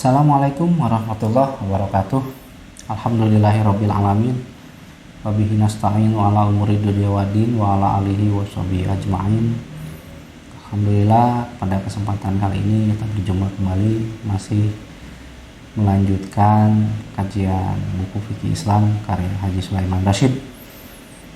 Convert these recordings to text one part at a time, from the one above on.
Assalamualaikum warahmatullahi wabarakatuh. Alhamdulillahirabbil alamin. Wa bihi nasta'inu ala umuri dunya waddin wa ala alihi washabihi ajma'in. Alhamdulillah, pada kesempatan kali ini kita berjumpa kembali masih melanjutkan kajian buku fikih Islam karya Haji Sulaiman Rasyid,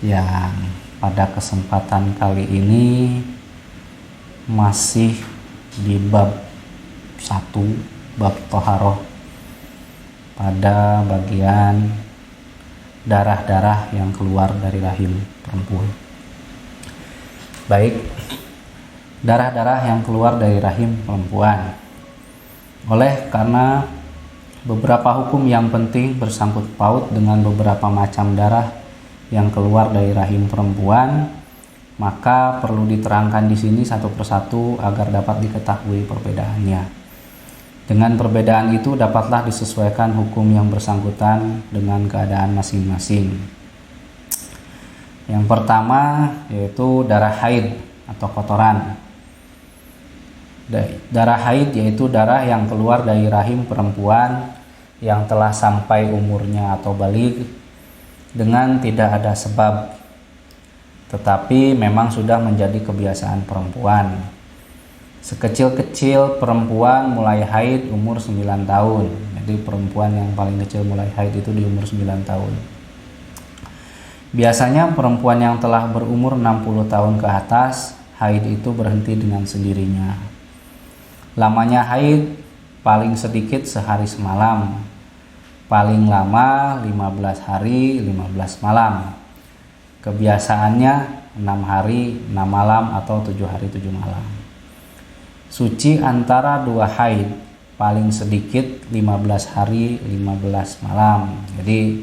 yang pada kesempatan kali ini masih di bab 1, bab toharoh, pada bagian darah-darah yang keluar dari rahim perempuan. Baik, darah-darah yang keluar dari rahim perempuan. Karena beberapa hukum yang penting bersangkut paut dengan beberapa macam darah yang keluar dari rahim perempuan, maka perlu diterangkan di sini satu persatu agar dapat diketahui perbedaannya. Dengan perbedaan itu dapatlah disesuaikan hukum yang bersangkutan dengan keadaan masing-masing. Yang pertama yaitu darah haid atau kotoran. Darah haid yaitu darah yang keluar dari rahim perempuan yang telah sampai umurnya atau baligh dengan tidak ada sebab, tetapi memang sudah menjadi kebiasaan perempuan. Sekecil-kecil perempuan mulai haid umur 9 tahun. Jadi perempuan yang paling kecil mulai haid itu di umur 9 tahun. Biasanya perempuan yang telah berumur 60 tahun ke atas, haid itu berhenti dengan sendirinya. Lamanya haid paling sedikit sehari semalam, paling lama 15 hari 15 malam. Kebiasaannya 6 hari 6 malam atau 7 hari 7 malam. Suci antara dua haid paling sedikit 15 hari 15 malam. Jadi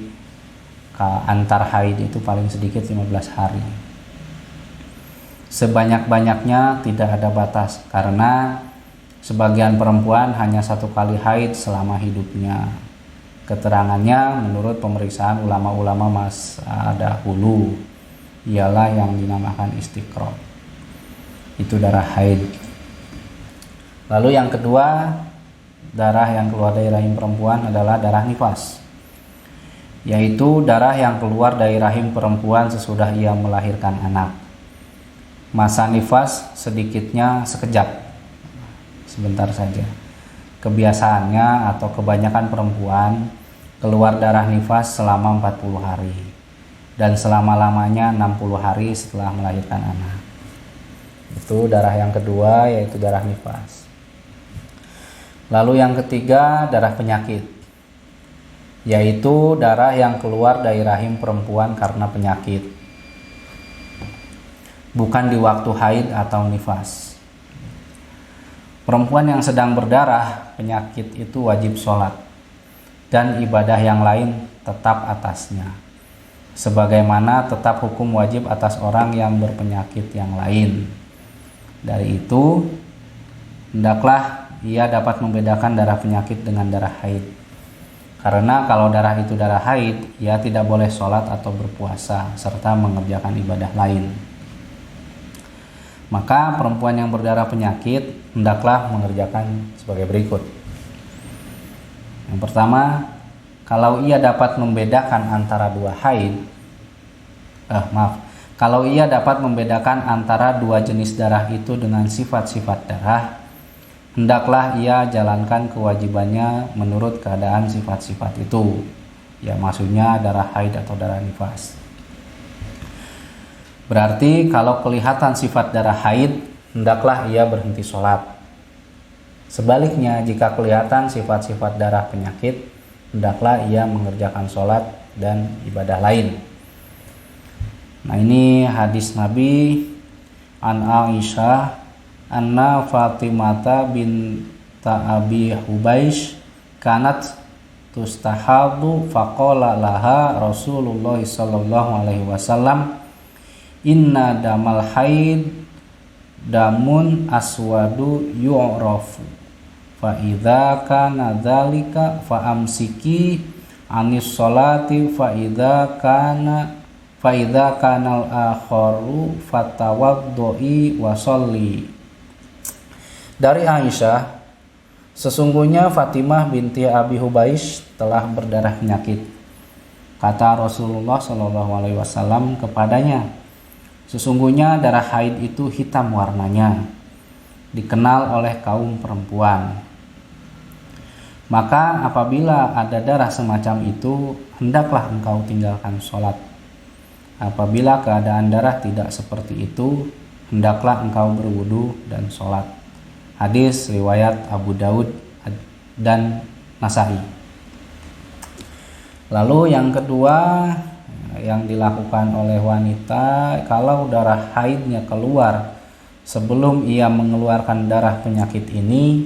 antar haid itu paling sedikit 15 hari. Sebanyak-banyaknya tidak ada batas, karena sebagian perempuan hanya satu kali haid selama hidupnya. Keterangannya menurut pemeriksaan ulama-ulama masa dahulu ialah yang dinamakan istiqra. Itu darah haid. Lalu yang kedua, darah yang keluar dari rahim perempuan adalah darah nifas, yaitu darah yang keluar dari rahim perempuan sesudah ia melahirkan anak. Masa nifas sedikitnya sekejap, sebentar saja. Kebiasaannya atau kebanyakan perempuan keluar darah nifas selama 40 hari dan selama-lamanya 60 hari setelah melahirkan anak. Itu darah yang kedua, yaitu darah nifas. Lalu yang ketiga, darah penyakit, yaitu darah yang keluar dari rahim perempuan karena penyakit, bukan di waktu haid atau nifas. Perempuan yang sedang berdarah penyakit itu wajib sholat dan ibadah yang lain tetap atasnya, sebagaimana tetap hukum wajib atas orang yang berpenyakit yang lain. Dari itu, hendaklah ia dapat membedakan darah penyakit dengan darah haid. Karena kalau darah itu darah haid, ia tidak boleh sholat atau berpuasa serta mengerjakan ibadah lain. Maka perempuan yang berdarah penyakit hendaklah mengerjakan sebagai berikut. Yang pertama, kalau ia dapat membedakan antara kalau ia dapat membedakan antara dua jenis darah itu dengan sifat-sifat darah, hendaklah ia jalankan kewajibannya menurut keadaan sifat-sifat itu. Ya, maksudnya darah haid atau darah nifas. Berarti kalau kelihatan sifat darah haid, hendaklah ia berhenti sholat. Sebaliknya, jika kelihatan sifat-sifat darah penyakit, hendaklah ia mengerjakan sholat dan ibadah lain. Nah, ini hadis Nabi an Aisyah anna Fatimata binta Abi Hubaish kanat tustahadu faqala laha Rasulullah sallallahu alaihi wasallam inna damal haid damun aswadu yu'rafu fa idza kana dzalika fa amsiki anis sholati fa idza kana al-akharu fatawaddoi wa sholli. Dari Aisyah Sesungguhnya Fatimah binti Abi Hubaish telah berdarah penyakit. Kata Rasulullah Shallallahu Alaihi Wasallam kepadanya, sesungguhnya darah haid itu hitam warnanya, dikenal oleh kaum perempuan. Maka apabila ada darah semacam itu, hendaklah engkau tinggalkan sholat. Apabila keadaan darah tidak seperti itu, hendaklah engkau berwudu dan sholat. Hadis riwayat Abu Daud dan Nasai. Lalu yang kedua yang dilakukan oleh wanita, kalau darah haidnya keluar sebelum ia mengeluarkan darah penyakit ini,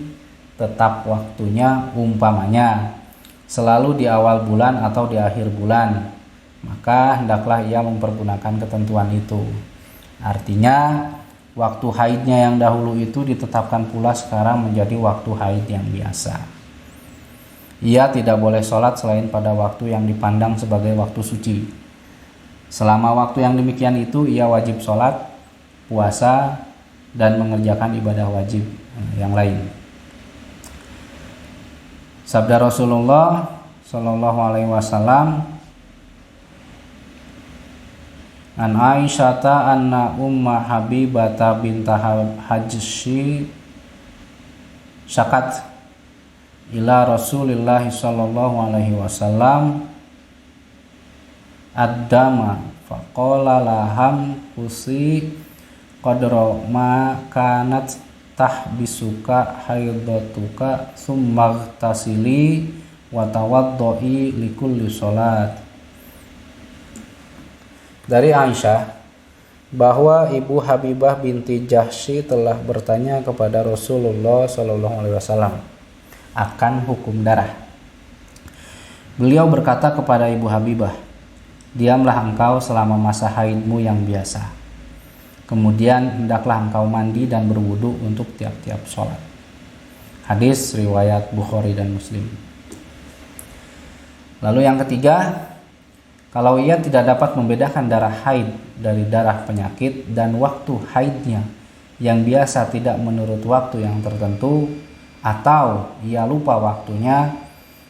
tetap waktunya umpamanya selalu di awal bulan atau di akhir bulan, maka hendaklah ia mempergunakan ketentuan itu. Artinya waktu haidnya yang dahulu itu ditetapkan pula sekarang menjadi waktu haid yang biasa. Ia tidak boleh sholat selain pada waktu yang dipandang sebagai waktu suci. Selama waktu yang demikian itu ia wajib sholat, puasa, dan mengerjakan ibadah wajib yang lain. Sabda Rasulullah Shallallahu Alaihi Wasallam, an Aisyata anna umma Habibata bintah Hajshi syakat ila Rasulillah sallallahu alaihi wasallam ad-dama faqala laham kusi qadra ma kanat tahbisuka haidatuka summa tasili wa tawaddoi likulli sholat. Dari Aisyah bahwa Ibu Habibah binti Jahsy telah bertanya kepada Rasulullah sallallahu alaihi wasallam akan hukum darah. Beliau berkata kepada Ibu Habibah, diamlah engkau selama masa haidmu yang biasa. Kemudian hendaklah engkau mandi dan berwudu untuk tiap-tiap sholat. Hadis riwayat Bukhari dan Muslim. Lalu yang ketiga, kalau ia tidak dapat membedakan darah haid dari darah penyakit dan waktu haidnya yang biasa tidak menurut waktu yang tertentu, atau ia lupa waktunya,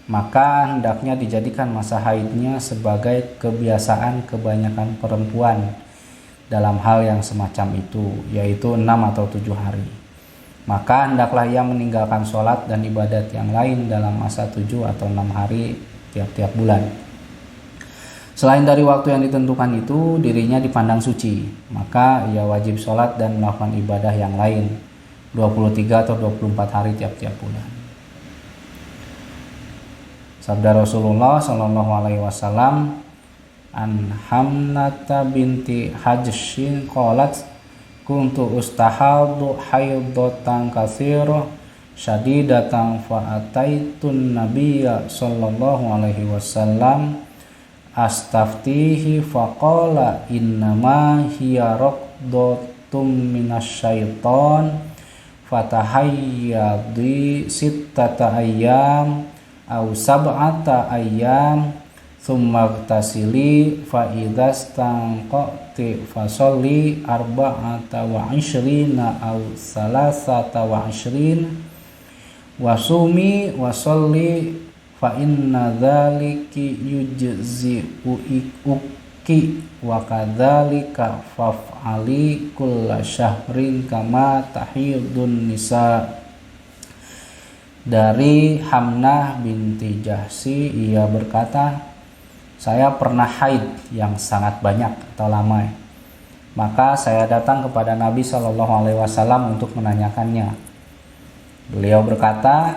maka hendaknya dijadikan masa haidnya sebagai kebiasaan kebanyakan perempuan dalam hal yang semacam itu, yaitu 6 atau 7 hari. Maka hendaklah ia meninggalkan sholat dan ibadat yang lain dalam masa 7 atau 6 hari tiap-tiap bulan. Selain dari waktu yang ditentukan itu, dirinya dipandang suci, maka ia wajib sholat dan melakukan ibadah yang lain 23 atau 24 hari tiap-tiap bulan. Sabda Rasulullah Shallallahu Alaihi Wasallam, an Hamnata binti Hajshin qalat kuntu ustahadu haidatan katsirah syadidatan fa ataitun nabiyya sallallahu alaihi wasallam astaftihi faqala innama hiya raqdatum minasyaiton fatahayyadi sittata ayyam aw sab'ata ayyam thumma tasili fa idzastanqati fasolli arba'ata wa ishrina aw salasata wa ishrin wasumi wasolli fa inna dzaliki yujzi'u uki wa kadzalika faf'ali kulla syahrin kama tahidun nisa. Dari Hamnah binti Jahsy, ia berkata, saya pernah haid yang sangat banyak atau lama. Maka saya datang kepada Nabi Shallallahu Alaihi Wasallam untuk menanyakannya. Beliau berkata,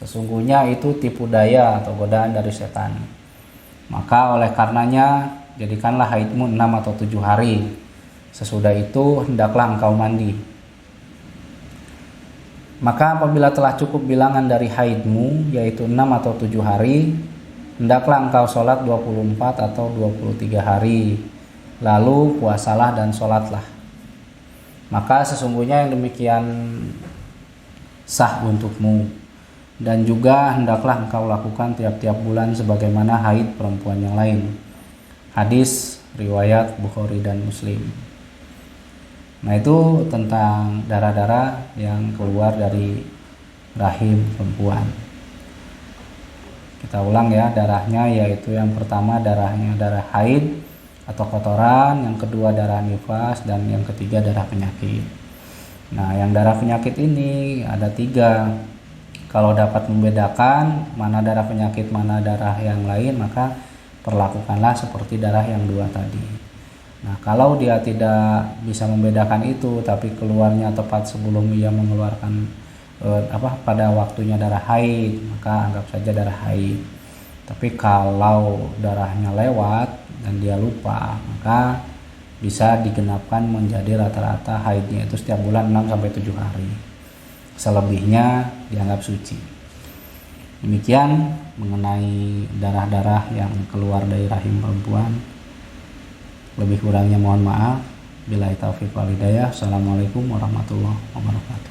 sesungguhnya itu tipu daya atau godaan dari setan. Maka oleh karenanya jadikanlah haidmu 6 atau 7 hari. Sesudah itu hendaklah engkau mandi. Maka apabila telah cukup bilangan dari haidmu, yaitu 6 atau 7 hari, hendaklah engkau sholat 24 atau 23 hari. Lalu puasalah dan sholatlah. Maka sesungguhnya yang demikian sah untukmu. Dan juga hendaklah engkau lakukan tiap-tiap bulan sebagaimana haid perempuan yang lain. Hadis riwayat Bukhari dan Muslim. Nah, itu tentang darah-darah yang keluar dari rahim perempuan. Kita ulang ya, darahnya yaitu yang pertama darahnya darah haid atau kotoran, yang kedua darah nifas, dan yang ketiga darah penyakit. Nah, yang darah penyakit ini ada 3. Kalau dapat membedakan mana darah penyakit, mana darah yang lain, maka perlakukanlah seperti darah yang 2 tadi. Nah, kalau dia tidak bisa membedakan itu, tapi keluarnya tepat sebelum ia mengeluarkan pada waktunya darah haid, maka anggap saja darah haid. Tapi kalau darahnya lewat dan dia lupa, maka bisa digenapkan menjadi rata-rata haidnya itu setiap bulan 6-7 hari. Selebihnya dianggap suci. Demikian mengenai darah-darah yang keluar dari rahim perempuan. Lebih kurangnya mohon maaf. Billahi taufiq wal hidayah. Assalamualaikum warahmatullahi wabarakatuh.